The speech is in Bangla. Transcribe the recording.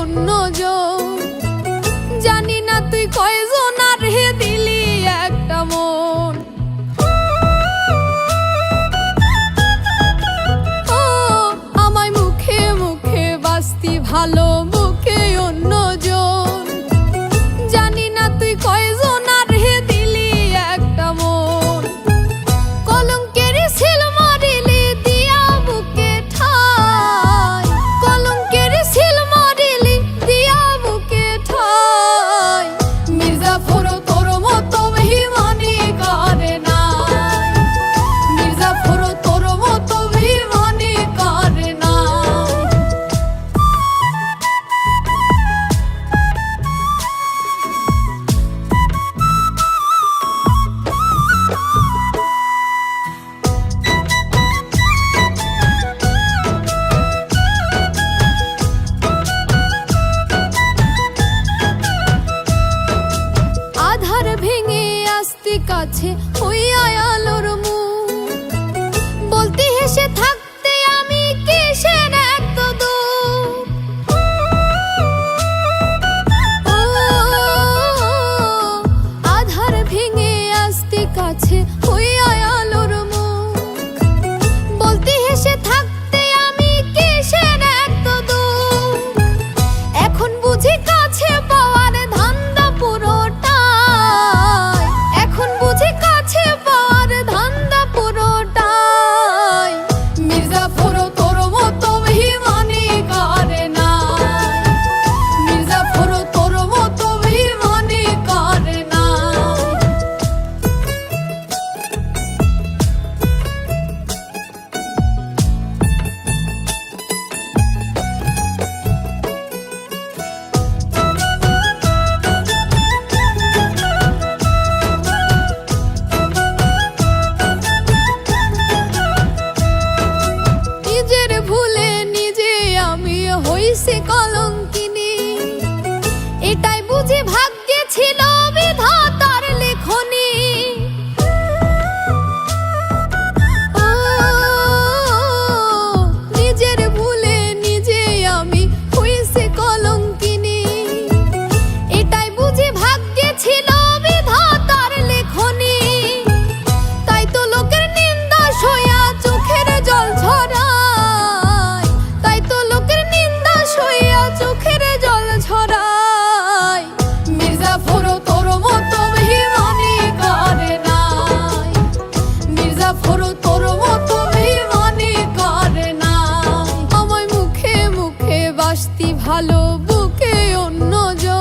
অন্যজন। জানি না তুই কয়জন আর হে দিলি একটা মন। ও আমায় মুখে মুখে বাস্তি ভালো, বুকে অন্যজন। জানি না তুই কয়জন আর হে দিলি একটা মন। কলঙ্কের সিল মারিলি দিয়া বুকে ঠাই, কলঙ্কের সিল মারিলি দিয়া বুকে ঠাই। মির্জাফর তোর মতো বেঈমানি করে নাই, মির্জাফর তোর মতো বেঈমানি করে নাই। আধার ভেঙে আসতে কাছে হইয়া আলোর মুখ, বলতে হেসে থাকতে আমি কিসের এত দুঃখ। ও আধার ভেঙে আসতে কাছে হইয়া আলোর মুখ, বলতে হেসে থাকতে আমি কিসের এত দুঃখ। এখন বুঝি কাছে পাওয়ার ধান্দা পুরোটাই, এখন বুঝি কাছে পাওয়ার ধান্দা পুরোটাই। মির্জাফর তোর মতো বেঈমানি করে নাই, মির্জাফর তোর মতো বেঈমানি করে নাই। নিজের ভুলে নিজে আমি হইছি কলঙ্কিনী, এটাই বুঝি ভাগ্যে ছিল বিধাতার লেখনী। ও নিজের ভুলে নিজে আমি হইছি কলঙ্কিনী, এটাই বুঝি ভাগ্যে ছিল বিধাতার লেখনী। তাই তো লোকের নিন্দা সইয়া চোখের জল ঝরায়, তাই তো লোকের নিন্দা সইয়া চোখের জল ঝরায়। মির্জাফর তোর মতো বেঈমানি করে নাই, মির্জাফর তোর মতো বেঈমানি করে নাই। আমায় মুখে মুখে বাস্তি ভালো, বুকে অন্যজন।